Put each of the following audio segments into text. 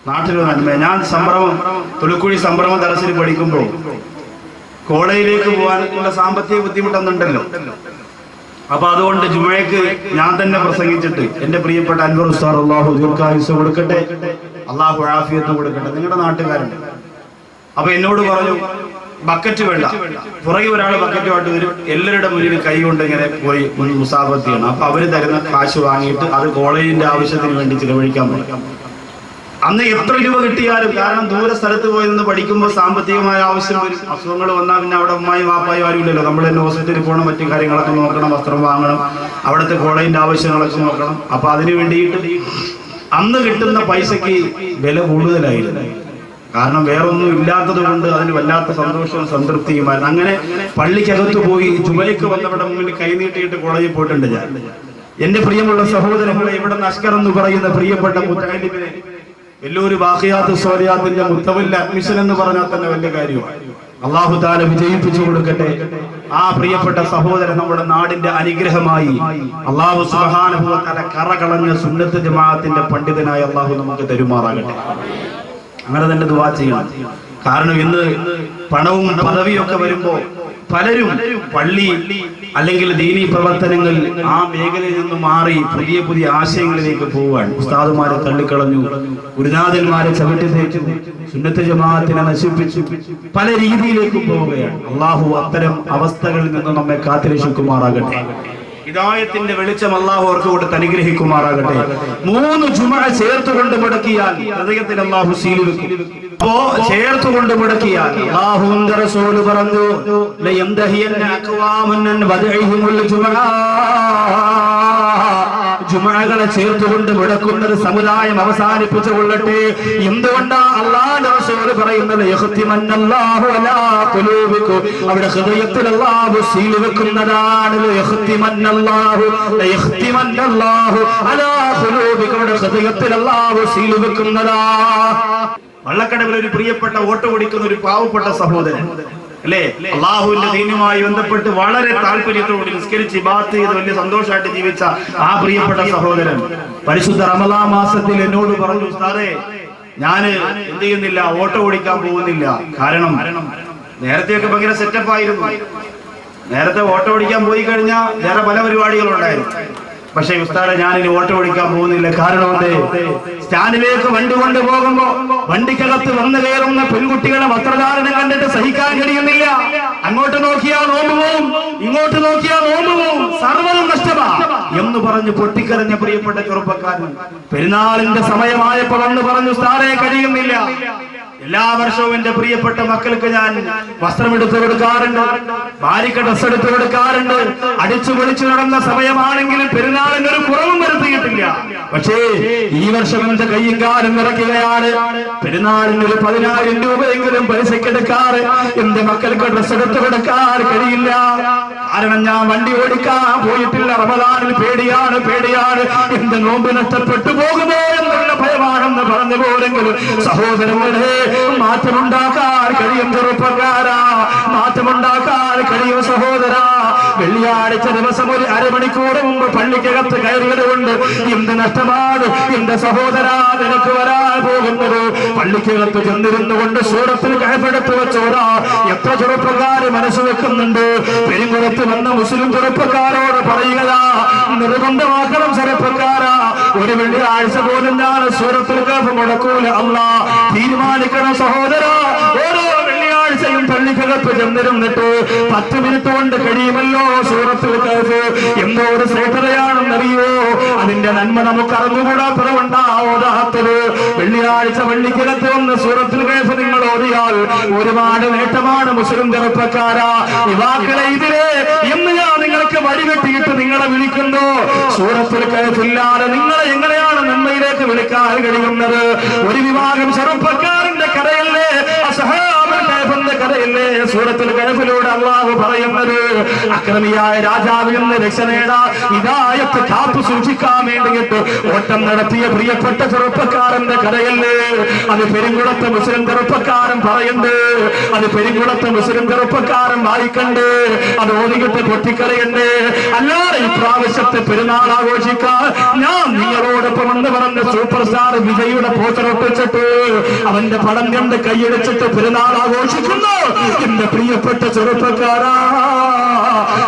നാട്ടിലൊരു നന്മ. ഞാൻ തുളുക്കുഴി സംഭ്രമം ദർസിൽ പഠിക്കുമ്പോൾ കോളേജിലേക്ക് പോകാനുള്ള സാമ്പത്തിക ബുദ്ധിമുട്ടൊന്നുണ്ടല്ലോ. അപ്പൊ അതുകൊണ്ട് ജുമയ്ക്ക് ഞാൻ തന്നെ പ്രസംഗിച്ചിട്ട് എന്റെ പ്രിയപ്പെട്ട അൻവർ ഉസ്താദ് അള്ളാഹു ദീർഘായുസ്സ് കൊടുക്കട്ടെ, അള്ളാഹു ആഫിയത്ത് കൊടുക്കട്ടെ, നിങ്ങളുടെ നാട്ടുകാരുണ്ട്. അപ്പൊ എന്നോട് പറഞ്ഞു ബക്കറ്റ് വേണ്ട, പുറകെ ഒരാൾ ബക്കറ്റുമായിട്ട് വരും, എല്ലാവരുടെ മുന്നിൽ കൈ കൊണ്ട് ഇങ്ങനെ പോയി മുസാഫത്ത് ചെയ്യണം. അപ്പൊ അവര് തരുന്ന കാശ് വാങ്ങിയിട്ട് അത് കോളേജിന്റെ ആവശ്യത്തിന് വേണ്ടി ചിലവഴിക്കാൻ പറ്റും. അന്ന് എത്ര രൂപ കിട്ടിയാലും, കാരണം ദൂര സ്ഥലത്ത് പോയി നിന്ന് പഠിക്കുമ്പോൾ സാമ്പത്തികമായ ആവശ്യം വരും. അസുഖങ്ങൾ വന്നാൽ പിന്നെ അവിടെ ഉമ്മായും വാപ്പായും ആരും ഇല്ലല്ലോ. നമ്മൾ തന്നെ ഹോസ്പിറ്റലിൽ പോകണം, മറ്റു കാര്യങ്ങളൊക്കെ നോക്കണം, വസ്ത്രം വാങ്ങണം, അവിടുത്തെ കോളേജിന്റെ ആവശ്യങ്ങളൊക്കെ നോക്കണം. അപ്പൊ അതിന് വേണ്ടിയിട്ട് അന്ന് കിട്ടുന്ന പൈസക്ക് വില കൂടുതലായിരുന്നു. കാരണം വേറൊന്നും ഇല്ലാത്തത് കൊണ്ട് അതിന് വല്ലാത്ത സന്തോഷവും സംതൃപ്തിയുമായിരുന്നു. അങ്ങനെ പള്ളിക്കകത്ത് പോയി ജുമയ്ക്ക് വന്നവിടെ മുന്നിൽ കൈനീട്ടിയിട്ട് കോളേജിൽ പോയിട്ടുണ്ട് ഞാൻ. എന്റെ പ്രിയമുള്ള സഹോദരങ്ങളെ, ഇവിടെ അസ്കർ എന്ന് പറയുന്ന പ്രിയപ്പെട്ട മുത്തഅല്ലിമിനെ വലിയൊരു ബാഖിയാത്ത് സ്വാലിഹാത്തിന്റെ മുത്തവല്ല അഡ്മിഷൻ എന്ന് പറഞ്ഞാൽ തന്നെ വലിയ കാര്യമാണ്. അല്ലാഹു തആല വിജയിപ്പിച്ചു കൊടുക്കട്ടെ. ആ പ്രിയപ്പെട്ട സഹോദരൻ നമ്മുടെ നാടിന്റെ അനുഗ്രഹമായി അല്ലാഹു സുബ്ഹാനഹു വ തആല കറകളഞ്ഞ സുന്നത്ത് ജമാഅത്തിന്റെ പണ്ഡിതനായ അല്ലാഹു നമുക്ക് തരുമാറാകട്ടെ. അങ്ങനെ തന്നെ ദുആ ചെയ്യണം. കാരണം ഇന്ന് പണവും പദവിയും ഒക്കെ വരുമ്പോ പലരും പള്ളി അല്ലെങ്കിൽ ദീനീ പ്രവർത്തനങ്ങൾ ആ മേഖലയിൽ നിന്ന് മാറി പുതിയ പുതിയ ആശയങ്ങളിലേക്ക് പോവുകയാണ്. ഉസ്താദുമാരെ തള്ളിക്കളഞ്ഞു, ഗുരുനാഥന്മാരെ ചവിട്ടി തേച്ചു, സുന്നത്ത് ജമാഅത്തിനെ നശിപ്പിച്ചു, പല രീതിയിലേക്കും പോവുകയാണ്. അള്ളാഹു അത്തരം അവസ്ഥകളിൽ നിന്ന് നമ്മെ കാത്തുരക്ഷിക്കുമാറാകട്ടെ. ഹിദായത്തിന്റെ വെളിച്ചം അല്ലാഹു അവർക്ക് കൊടുത്ത് അനുഗ്രഹിക്കുമാറാകട്ടെ. 3 ജുമുഅ ചേർത്തുകൊണ്ട് മുടക്കിയാൽ ഹൃദയത്തിൽ അല്ലാഹു സീൽ വെക്കും. അപ്പോ ചേർത്തുകൊണ്ട് മുടക്കിയാൽ അല്ലാഹുവിന്റെ റസൂൽ പറഞ്ഞു, ലയംദഹിയന്ന അഖ്വാമൻ വദഇഹിമുൽ ജുമുഅ. ജുമുഅകളെ ചേർത്തുകൊണ്ട് മുടക്കുന്നത് സമുദായം അവസാനിപ്പിച്ചു കൊള്ളട്ടെ. എന്തുകൊണ്ടാ അല്ലാഹുവിന്റെ റസൂൽ പറയുന്നത്? യഖ്തിമന്നല്ലാഹു അലാ ഖുലൂബിക്കും, അവിടെ ഹൃദയത്തിൽ അല്ലാഹു സീൽ വെക്കുന്നതാണ്. യഖ്തിമന്നല്ലാഹു ലയഖ്തിമന്നല്ലാഹു അലാ ഖുലൂബിക്കും, അവിടെ ഹൃദയത്തിൽ അല്ലാഹു സീൽ വെക്കുന്നതാ. വള്ളക്കടവിൽ ഒരു പ്രിയപ്പെട്ട വോട്ട് പിടിക്കുന്ന ഒരു പാവപ്പെട്ട സഹോദരൻ അല്ലേ, അള്ളാഹുവിന്റെ ദീനുമായി ബന്ധപ്പെട്ട് വളരെ താല്പര്യത്തോടെ നിസ്കരിച്ച് ഇബാദത്ത് ചെയ്ത് വലിയ സന്തോഷമായിട്ട് ജീവിച്ച ആ പ്രിയപ്പെട്ട സഹോദരൻ പരിശുദ്ധ റമളാൻ മാസത്തിൽ എന്നോട് പറഞ്ഞു, ഉസ്താദേ ഞാന് എന്ത് ചെയ്യുന്നില്ല, ഓട്ടോ ഓടിക്കാൻ പോകുന്നില്ല. കാരണം നേരത്തെയൊക്കെ ഭയങ്കര സെറ്റപ്പ് ആയിരുന്നു. നേരത്തെ ഓട്ടോ ഓടിക്കാൻ പോയി കഴിഞ്ഞാൽ വേറെ പല പരിപാടികളുണ്ടായിരുന്നു. പക്ഷെ ഉസ്താദെ ഞാനിനി ഓട്ടോ ഓടിക്കാൻ പോകുന്നില്ല. കാരണം സ്റ്റാൻഡിലേക്ക് വണ്ടി കൊണ്ടുപോകുമ്പോ വണ്ടിക്കകത്ത് വന്നു കയറുന്ന പെൺകുട്ടികളെ വസ്ത്രധാരണം കണ്ടിട്ട് സഹിക്കാൻ കഴിയുന്നില്ല. അങ്ങോട്ട് നോക്കിയാൽ നോമ്പ് പോവും, ഇങ്ങോട്ട് നോക്കിയാൽ നോമ്പ് പോവും, സർവ്വതും നഷ്ടമാ എന്ന് പറഞ്ഞ് പൊട്ടിക്കരഞ്ഞ പ്രിയപ്പെട്ട ചെറുപ്പക്കാരൻ പെരുന്നാളിന്റെ സമയമായപ്പോ വന്ന് പറഞ്ഞു, ഉസ്താദെ കഴിയുന്നില്ല. എല്ലാ വർഷവും എന്റെ പ്രിയപ്പെട്ട മക്കൾക്ക് ഞാൻ വസ്ത്രം എടുത്തു കൊടുക്കാറുണ്ട്, ഭാര്യക്ക് ഡ്രസ് എടുത്തു കൊടുക്കാറുണ്ട്. അടിച്ചു പൊളിച്ചു നടന്ന സമയമാണെങ്കിലും പെരുന്നാളിന് ഒരു കുറവും വരുത്തിയിട്ടില്ല. പക്ഷേ ഈ വർഷം എന്റെ കയ്യും കാലം ഇറക്കുകയാണ്. പെരുന്നാളിന് ഒരു 10,000 രൂപയെങ്കിലും പൈസക്കെടുക്കാറ് എന്റെ മക്കൾക്ക് ഡ്രസ് എടുത്തു കൊടുക്കാൻ കഴിയില്ല. കാരണം ഞാൻ വണ്ടി ഓടിക്കാൻ പോയിട്ടില്ല. റമദാനിൽ പേടിയാണ് എന്റെ നോമ്പ് നഷ്ടപ്പെട്ടു പോകുമോ എന്നുള്ള ഭയമാണെന്ന് പറഞ്ഞു പോലെങ്കിലും സഹോദരങ്ങളെ, മാറ്റമുണ്ടാക്കാൻ കഴിയും ചെറുപ്പക്കാരാ, മാറ്റമുണ്ടാക്കാൻ കഴിയും സഹോദരാ. വെള്ളിയാഴ്ച ദിവസം ഒരു അരമണിക്കൂർ മുമ്പ് പള്ളിക്കകത്ത് കയറിയത് കൊണ്ട് എന്ത് നഷ്ടമാണ് എന്റെ സഹോദരാ നിനക്ക് വരാൻ പോകുന്നത്. പള്ളിക്കകത്ത് ചെന്നിരുന്നു കൊണ്ട് സൂറത്തിൽ കഴപ്പെടുത്തു വെച്ചോരാ എത്ര ചെറുപ്പക്കാര് മനസ്സ് വെക്കുന്നുണ്ട്. പെരുങ്കുളത്ത് വന്ന മുസ്ലിം ചെറുപ്പക്കാരോട് പറയുകയാ, നിർബന്ധമാക്കണം ചെറുപ്പക്കാരാ, ഒരു വെള്ളിയാഴ്ച പോലും ഞാൻ സൂറത്തിൽ കഅഫ് മുടക്കൂല. അല്ലാഹ് തീരുമാനിക്കണം സഹോദരാ. ഓരോ വെള്ളിയാഴ്ചയും പള്ളിക്കകത്ത് ചെന്നിരുന്നിട്ട് 10 മിനിറ്റ് കൊണ്ട് കഴിയുമല്ലോ സൂറത്തുൽ കഅഫ്. എന്തോ ഒരു ശ്രേഷ്ഠതയാണെന്നറിയോ. അതിന്റെ നന്മ നമുക്ക് അറിഞ്ഞുകൂടാത്തതുകൊണ്ടാ ഓതാത്തത്. വെള്ളിയാഴ്ച പള്ളിക്കകത്ത് വന്ന് സൂറത്തുൽ കഅഫ് നിങ്ങൾ ഓതിയാൽ ഒരുപാട് നേട്ടമാണ് മുസ്ലിം ചെറുപ്പക്കാരാ. യുവാക്കളെ ഇതിലെ എന്ന് ഞാൻ നിങ്ങൾക്ക് വഴിവെട്ടിയിട്ട് നിങ്ങളെ വിളിക്കുന്നു. സൂറത്തുൽ കഅഫ് ഇല്ലാതെ നിങ്ങളെ എങ്ങനെയാണ് നന്മയിലേക്ക് വിളിക്കാൻ കഴിയുന്നത്? ഒരു വിഭാഗം ചെറുപ്പക്കാരന്റെ കരയല്ലേ അസ്ഹാബുൽ കഅഫിന്റെ കഥയില്ലേ സൂറത്തുൽ കഹ്ഫിലൂടെ അല്ലാഹു പറയുന്നത്. അക്രമിയായ രാജാവിൽ നിന്ന് രക്ഷ നേടാ ഹിദായത്ത് കാത്തു സൂക്ഷിക്കാൻ വേണ്ടിയിട്ട് ഓട്ടം നടത്തിയ പ്രിയപ്പെട്ട ചെറുപ്പക്കാരന്റെ കഥയല്ലേ അത്. പെരുങ്കുളത്തെ മുസ്ലിം ചെറുപ്പക്കാരൻ പറയുന്നുണ്ട്, അത് പെരുങ്കുളത്തെ മുസ്ലിം ചെറുപ്പക്കാരൻ വായിക്കണ്ട്, അത് ഓതികിട്ട് പൊട്ടിക്കറിയുണ്ട്. അല്ലാതെ ഇപ്രാവശ്യത്തെ പെരുന്നാൾ ആഘോഷിക്കാൻ ഞാൻ നിങ്ങളോടൊപ്പം എന്ന് പറഞ്ഞ സൂപ്പർ സ്റ്റാർ വിജയുടെ പോസ്റ്റർ ഒട്ടിച്ചിട്ട് അവന്റെ പടം കണ്ട് കൈയടിച്ചിട്ട് പെരുന്നാൾ ആഘോഷിക്കുന്നു. എന്റെ പ്രിയപ്പെട്ട ചെറുപ്പക്കാരാ,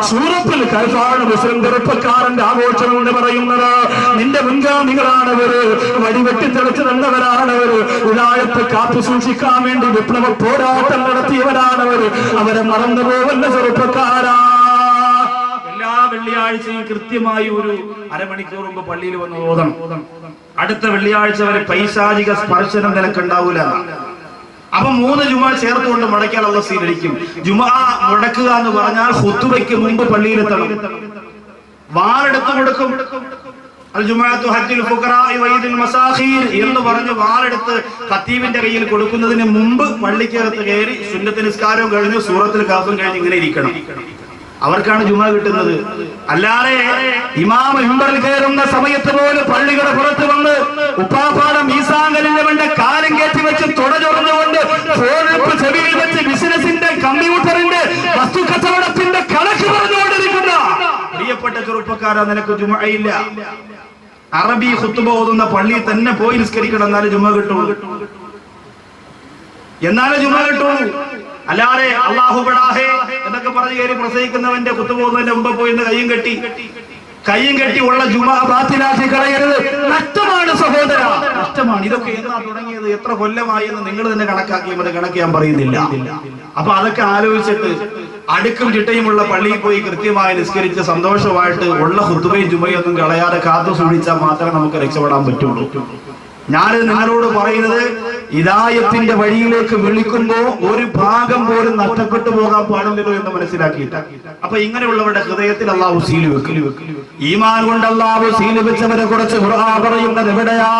സൂറത്തുൽ കഹ്ഫാണ് മുസ്ലിം ചെറുപ്പക്കാരന്റെ ആഘോഷം എന്ന് പറയുന്നത്. നിന്റെ മുൻഗാമികളാണവര്, വടിവെട്ടി തെളിച്ചു തന്നവരാണവര്, ഹിദായത്ത് കാത്തു സൂക്ഷിക്കാൻ വേണ്ടി വിപ്ലവ പോരാട്ടം നടത്തിയവരാണവര്. അവരെ മറന്നുപോവല്ല ചെറുപ്പക്കാരാ. എല്ലാ വെള്ളിയാഴ്ചയും കൃത്യമായി ഒരു അരമണിക്കൂർ മുമ്പ് പള്ളിയിൽ വന്ന് ഓതണം. അടുത്ത വെള്ളിയാഴ്ച വരെ പൈശാചിക സ്പർശനം നിനക്കുണ്ടാവൂല. അപ്പൊ 3 ജുമാ ചേർത്തുകൊണ്ട് മുടക്കാനുള്ള സ്വീകരിക്കും. ജുമാ മുടക്കുക എന്ന് പറഞ്ഞാൽ ഖുതുബയ്ക്ക് മുമ്പ് പള്ളിയിലെത്തണം. വാളെടുത്തു കൊടുക്കും. അൽ ജുമാഅത്തു ഹജ്ജുൽ ഫുഖറാഇ വഈദുൽ മസാഖീർ എന്ന് പറഞ്ഞ് വാളെടുത്ത് ഖത്തീബിന്റെ കയ്യിൽ കൊടുക്കുന്നതിന് മുമ്പ് പള്ളിക്കകത്ത് കയറി സുന്നത്ത് നിസ്കാരവും കഴിഞ്ഞ് സൂറത്തുൽ കഹ്ഫും കഴിഞ്ഞ് ഇങ്ങനെ ഇരിക്കണം. അവർക്കാണ് ജുമാ കിട്ടുന്നത്. അല്ലാതെ ഇമാം മിമ്പറിൽ കയറുന്ന സമയത്ത് പോലും പള്ളികളുടെ പുറത്ത് വന്ന് ഉപ്പാപ്പാടം ഈസാങ്കലിന്റെ കാലം കയറ്റി വെച്ച് തുടചൊറഞ്ഞുകൊണ്ട് ഫോണെടുപ്പ് ചെവിയിൽ വെച്ച് ബിസിനസിന്റെ കമ്പ്യൂട്ടറിന്റെ വസ്തു കച്ചവടത്തിന്റെ കണക്ക് പറഞ്ഞുകൊണ്ടിരിക്കുന്ന പ്രിയപ്പെട്ട ചെറുപ്പക്കാരാ, നിനക്ക് ജുമഅയില്ല. അറബി ഖുത്ബ ഓതുന്ന പള്ളിയിൽ തന്നെ പോയി നിസ്കരിക്കണം, എന്നാലേ ജുമ കിട്ടുള്ളൂ. അല്ലാതെ അല്ലാഹു ബടാഹേ എന്നൊക്കെ പറഞ്ഞ് കയറി പ്രസംഗിക്കുന്നവന്റെ ഖുത്ബ ഓതുന്നതിന്റെ മുമ്പ് പോയി കയ്യും കെട്ടി ഉള്ള ജുമാ ബാത്തിലാക്കി കളയരുത്. നഷ്ടമാണ് സഹോദര, നഷ്ടമാണ്. ഇതൊക്കെ എന്നാ തുടങ്ങിയത്, എത്ര കൊല്ലമായി എന്ന് നിങ്ങൾ തന്നെ കണക്കാക്കി മതി, കണക്ക് ഞാൻ പറയുന്നില്ല. അപ്പൊ അതൊക്കെ ആലോചിച്ചിട്ട് അടുക്കും ചിട്ടയുമുള്ള പള്ളിയിൽ പോയി കൃത്യമായി നിസ്കരിച്ച് സന്തോഷമായിട്ട് ഉള്ള ഖുത്ബയും ജുമയൊന്നും കളയാതെ കാത്തു സൂക്ഷിച്ചാൽ മാത്രമേ നമുക്ക് രക്ഷപ്പെടാൻ പറ്റുള്ളൂ. ഞാൻ നിങ്ങളോട് പറയുന്നത്, ഹിദായത്തിന്റെ വഴിയിലേക്ക് വിളിക്കുമ്പോ ഒരു ഭാഗം പോലും നഷ്ടപ്പെട്ടു പോകാൻ പാടില്ലല്ലോ എന്ന് മനസ്സിലാക്കിയിട്ട്. അപ്പൊ ഇങ്ങനെയുള്ളവരുടെ ഹൃദയത്തിൽ അല്ലാഹു സീൽ വെക്കും. ഈമാൻ കൊണ്ട് അല്ലാഹു സീൽ വെച്ചവരെ കുറിച്ച് ഖുർആൻ പറയുന്നത് എവിടെയാ?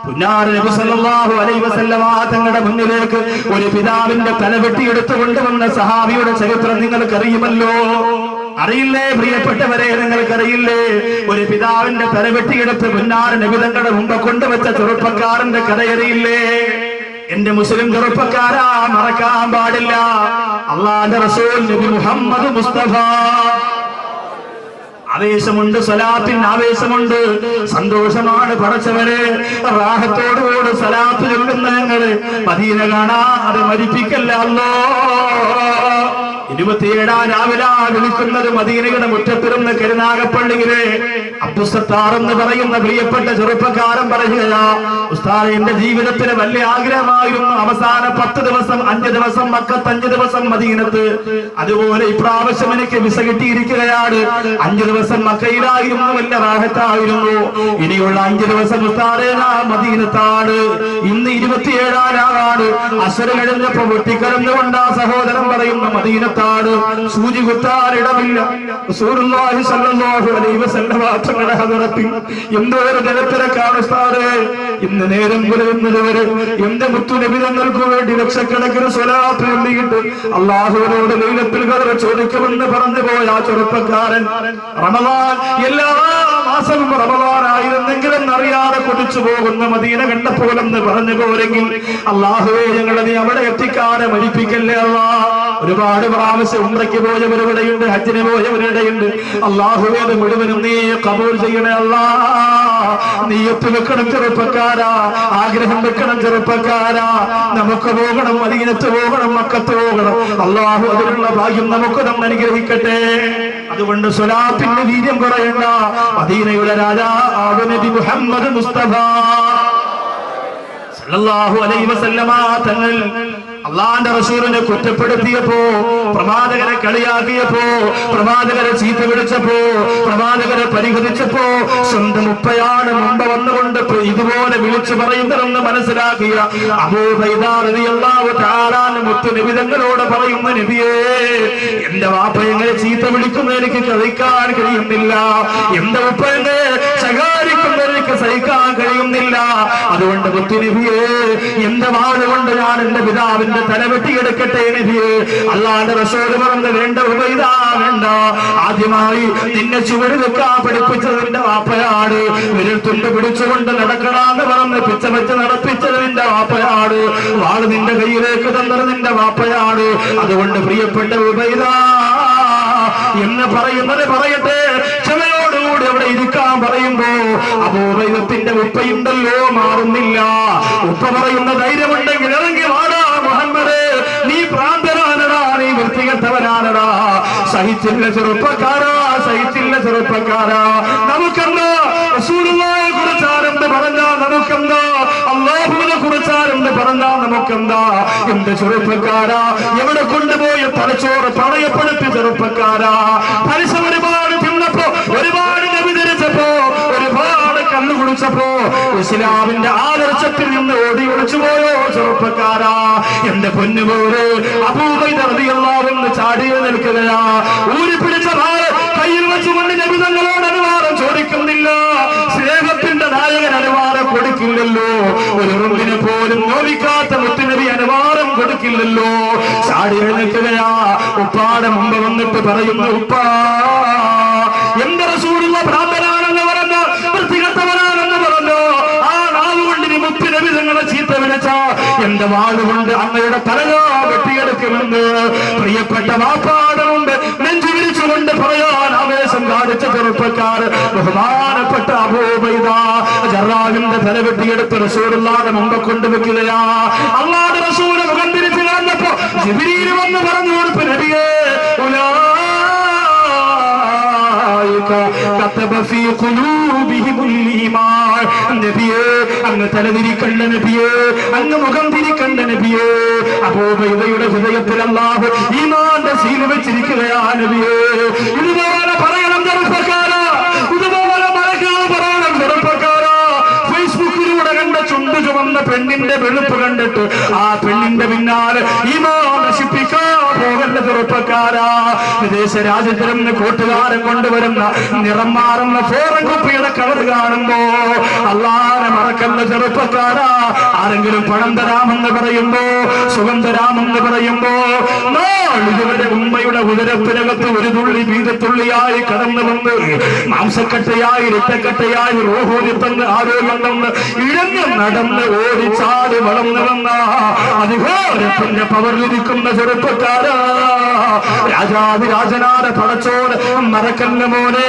പുന്നാര നബി സല്ലല്ലാഹു അലൈഹി വസല്ലമ തങ്ങളുടെ മുന്നിലേക്ക് ഒരു പിതാവിന്റെ തല വെട്ടിയെടുത്തു കൊണ്ടുവന്ന സഹാബിയുടെ ചരിത്രം നിങ്ങൾക്കറിയുമല്ലോ. അറിയില്ലേ പ്രിയപ്പെട്ടവരെ, നിങ്ങൾക്കറിയില്ലേ? ഒരു പിതാവിന്റെ തല വെട്ടിയെടുത്ത് പുന്നാര നബി തങ്ങളുടെ മുമ്പ് കൊണ്ടുവച്ച ചെറുപ്പക്കാരന്റെ കഥയറിയില്ലേ? എന്റെ മുസ്ലിം ചെറുപ്പക്കാരാ, മറക്കാൻ പാടില്ല. അല്ലാഹുവിന്റെ റസൂൽ നബി മുഹമ്മദ് മുസ്തഫ. ആവേശമുണ്ട്, സ്വലാത്തിന് ആവേശമുണ്ട്, സന്തോഷമാണ്. പടച്ചവരെ, റാഹത്തോടുകൂടി സ്വലാത്ത് ചൊല്ലുന്ന ഞങ്ങള് മദീന കാണാതെ മരിപ്പിക്കല്ല അല്ലോ. 27 രാവിലെ വിളിക്കുന്നത് മദീനയുടെ മുറ്റത്തിരുന്ന് കരുനാഗപ്പള്ളിയിലെ അബ്ദുസത്താർ എന്ന് പറയുന്ന പ്രിയപ്പെട്ട ചെറുപ്പക്കാരൻ പറയുകയാ, ഉസ്താദേ, എന്റെ ജീവിതത്തിന് വലിയ ആഗ്രഹമായിരുന്നു അവസാന 10 ദിവസം 5 ദിവസം മക്കത്ത്, 5 ദിവസം മദീനത്ത്. അതുപോലെ ഇപ്രാവശ്യം എനിക്ക് വിസ കിട്ടിയിരിക്കുകയാണ്. 5 ദിവസം മക്കയിലായിരുന്നു, വലിയ റാഹത്തായിരുന്നു. ഇനിയുള്ള 5 ദിവസം ഉസ്താദേ ഞാൻ മദീനത്താണ്. ഇന്ന് 27 രാവാണ്. അസ്ർ കഴിഞ്ഞപ്പോ വെട്ടിക്കരന്നുകൊണ്ട് ആ സഹോദരൻ പറയുന്ന മദീനത്താണ്. സൂചി കുത്താൻ ഇടമില്ല. റസൂലുള്ളാഹി സ്വല്ലല്ലാഹു അലൈഹി വസല്ലം തങ്ങളുടെ ഹദറത്തിൽ എന്തോരം ജനത്തിരക്കാണ് ഉസ്താദേ. ഇന്ന് നേരം പുലരുന്നത് വരെ എന്റെ മുത്തുനബി തങ്ങൾക്ക് വേണ്ടി ലക്ഷക്കണക്കിന് സ്വലാത്ത് ചൊല്ലിയിട്ട് അല്ലാഹുവിനോട് ലൈലത്തുൽ ഖദർ ചോദിക്കുമെന്ന് പറഞ്ഞു പോയ ആ ചെറുപ്പക്കാരൻ റമളാൻ എല്ലാ മാസവും റമളാനായിരുന്നെങ്കിലും അറിയാതെ കൊതിച്ചു പോകുന്ന മദീന കണ്ടപ്പോലെന്ന് പറഞ്ഞു പോരെങ്കിൽ അല്ലാഹുവേ, ഞങ്ങളെ നീ അവിടെ എത്തിക്കാതെ മരിപ്പിക്കല്ലേ അല്ലാഹ്. ഒരുപാട് പ്രാവശ്യം ഉംറയ്ക്ക് പോയവരിവിടെയുണ്ട്, ഹജ്ജിന് പോയവരിവിടെയുണ്ട്. അല്ലാഹുവേ, അത് മുഴുവനും നീ ഖബൂൽ ചെയ്യണേ അല്ലാഹ്. നീയത്ത് വെക്കണം ചെറുപ്പക്കാരാ, ആഗ്രഹം വെക്കണം ചെറുപ്പക്കാരാ. നമുക്ക് പോകണം, മദീനത്ത് പോകണം, മക്കത്ത് പോകണം. അല്ലാഹു അതിനുള്ള ഭാഗ്യം നമുക്ക് തന്നെ അനുഗ്രഹിക്കട്ടെ. അതുകൊണ്ട് സ്വലാത്തിന്റെ വീര്യം കുറയണ്ട. മദീനയുടെ രാജാവ് നബി മുഹമ്മദ് മുസ്തഫ സല്ലല്ലാഹു അലൈഹി വസല്ലമ തങ്ങൾ അള്ളാന്റെ റസൂലിനെ കുറ്റപ്പെടുത്തിയപ്പോ, പ്രവാചകരെ കളിയാക്കിയപ്പോ, പ്രവാചകരെ ചീത്ത വിളിച്ചപ്പോ, പ്രവാചകരെ പരിഹരിച്ചപ്പോ സ്വന്തം ഉപ്പയാണ് മുമ്പ് വന്നുകൊണ്ട് ഇതുപോലെ വിളിച്ചു പറയുന്നതെന്ന് മനസ്സിലാക്കിയ അബൂ ബൈദ റളിയല്ലാഹു തആല മുത്തു നബി തങ്ങളോട് പറയുന്ന, നബിയേ, എന്റെ വാപ്പ എങ്ങനെ ചീത്ത വിളിക്കുന്ന എനിക്ക് സഹിക്കാൻ കഴിയുന്നില്ല, എന്റെ ഉപ്പ എന്നെ ശകാരിക്കുന്ന എനിക്ക് സഹിക്കാൻ കഴിയുന്നില്ല. അതുകൊണ്ട് മുത്തു നബിയേ, എന്റെ വാളുകൊണ്ട് ഞാൻ എന്റെ പിതാവിന്റെ നിന്റെ തല വെട്ടിയെടുക്കട്ടെ നബിയേ. അള്ളാന്റെ റസൂൽ പറഞ്ഞു വേണ്ട ഉബൈദ വേണ്ട, ആദ്യമായി നിന്നെ ചുവട് വെക്കാൻ പഠിപ്പിച്ചത് നിന്റെ വാപ്പയാണ്, വിരൽ തുണ്ട് പിടിച്ചുകൊണ്ട് നടക്കണമെന്ന് പറഞ്ഞ് പിച്ച വെച്ച് നടപ്പിച്ചത് നിന്റെ വാപ്പയാണ്, വാള് നിന്റെ കയ്യിലേക്ക് തന്നത് നിന്റെ വാപ്പയാണ്. അതുകൊണ്ട് പ്രിയപ്പെട്ട ഉബൈദ എന്ന് പറയുന്നത് പറയട്ടെ, ക്ഷമയോടുകൂടി അവിടെ ഇരിക്കാൻ പറയുമ്പോ അബൂബൈദത്തിന്റെ ഉപ്പയുണ്ടല്ലോ മാറുന്നില്ല. ഉപ്പ പറയുന്ന ധൈര്യമുണ്ടെങ്കിൽ ഇറങ്ങി വാടാ മുഹമ്മദ്, നീ പ്രാന്തനാനടാ, നീ വൃത്തികെട്ടവനാനടാ. സഹിച്ചില്ല ചെറുപ്പക്കാരാ, സഹിച്ചില്ല ചെറുപ്പക്കാരാ. നമുക്കെന്താ റസൂലുള്ളാഹിയെ കുറിച്ചാരെന്ന് പറഞ്ഞാൽ നമുക്കെന്താ, അല്ലാഹുവിനെ കുറിച്ചാരെന്ന് പറഞ്ഞാൽ നമുക്കെന്താ? എന്റെ ചെറുപ്പക്കാരാ, എവിടെ കൊണ്ടുപോയി തലച്ചോറ് പണയപ്പെടുത്തി ചെറുപ്പക്കാരാ. പലിശ ഒരുപാട് തിന്നപ്പോ, ഒരുപാട് വ്യഭിചരിച്ചപ്പോ, ഒരുപാട് കണ്ണു കുടിച്ചപ്പോ ഇസ്ലാമിന്റെ ആദർശത്തിൽ നിന്ന് ഓടി ഒളിച്ചു പോയോ ചെറുപ്പക്കാരാ? എന്റെ പൊന്നുപോലെ അബൂബൈദ റളിയല്ലാഹു അൻഹു ചാടി നിൽക്കുകയാ. ഊരിപ്പിടിച്ച ഭാരം കയ്യിൽ വെച്ചുകൊണ്ട് നബി തങ്ങളോട് അനുവാദം ചോദിക്കുന്നില്ല. സ്നേഹത്തിന്റെ നായകൻ അനുവാദം കൊടുക്കില്ലല്ലോ. ഒരു ഉറുമ്പിനെ പോലും നോവിക്കാത്ത മുത്തുനബി അനുവാദം കൊടുക്കില്ലല്ലോ. ചാടി നിൽക്കുകയാ. ഉപ്പാടെ മുമ്പ് വന്നിട്ട് പറയുന്നു, ഉപ്പാ എന്റെ റസൂലുള്ള ഭ്രാന്തനാണെന്ന് പറഞ്ഞ്, വൃത്തികെട്ടവനാണെന്ന് പറഞ്ഞു, ആ നാളുകൊണ്ട് ഇനി മുത്തുനബി തങ്ങളെ ചീത്ത വിളിച്ച എന്റെ വാളുകൊണ്ട് അങ്ങയുടെ തലകാ വെട്ടിയെടുക്കുമെന്ന് പ്രിയപ്പെട്ട വാപ്പാടെ മുമ്പ് നെഞ്ചു വിരിച്ചുകൊണ്ട് പറയാൻ ആവേശം കാണിച്ച ചെറുപ്പക്കാർ ബഹുമാനപ്പെട്ട അബൂബൈദ ജറാഹിന്റെ തല വെട്ടിയെടുത്ത് റസൂലുള്ളാഹിയുടെ മുമ്പ് കൊണ്ടുവെക്കുകയാ. അല്ലാഹുവിന്റെ റസൂൽ മുഖം തിരിച്ചു കാണുന്നപ്പോ ജിബ്രീൽ വന്ന് പറഞ്ഞു കൊടുത്തു, നബിയേ നബിയേ അങ്ങ് തലതിരിക്കണ്ട നബിയേ, അങ്ങ് മുഖം തിരിക്കണ്ട നബിയേ. അബൂബൈദയുടെ ഹൃദയത്തിൽ അല്ലാഹു ഈമാന്റെ സീൽ വെച്ചിരിക്കുകയാ നബിയേ. ഇതുപോലെ പറയണം ചെറുപ്പക്കാരാ, ഇതുപോലെ പറയണം ചെറുപ്പക്കാരാ. ഫേസ്ബുക്കിലൂടെ കണ്ട ചുണ്ടു ചുവന്ന പെണ്ണിന്റെ വെളുപ്പ് കണ്ടിട്ട് ആ പെണ്ണിന്റെ പിന്നാലെ ഈമാൻ നശിപ്പിക്കാൻ പോകേണ്ട ചെറുപ്പക്കാരാ. വിദേശ രാജ്യത്തിൽ നിന്ന് കൂട്ടുകാരൻ കൊണ്ടുവരുന്ന നിറം മാറുന്ന ഫോറൻ കുപ്പിയുടെ കളർ കാണുമ്പോ അല്ലാഹുവിനെ മറക്കുന്ന ചെറുപ്പക്കാരാ. ആരെങ്കിലും പണം തരാമെന്ന് പറയുമ്പോ, സുഖം തരാമെന്ന് പറയുമ്പോ, നാളിതുവരെ ഉമ്മയുടെ ഉദരത്തിനകത്ത് ഒരു തുള്ളി വീതത്തുള്ളിയായി കടന്നു വന്ന് മാംസക്കട്ടയായി രക്തക്കട്ടയായി റോഹോലിത്തന്ന് ആരോഗ്യം തന്ന് ഇഴഞ്ഞു നടന്ന് ഓടിച്ചാടി വളർന്നു വന്ന അധികാരത്തിന്റെ പവറിലിരിക്കുന്ന ചെറുപ്പക്കാരാ. രാജാതിരാജനായ പടച്ചോൻ മറക്കല്ല മോനെ.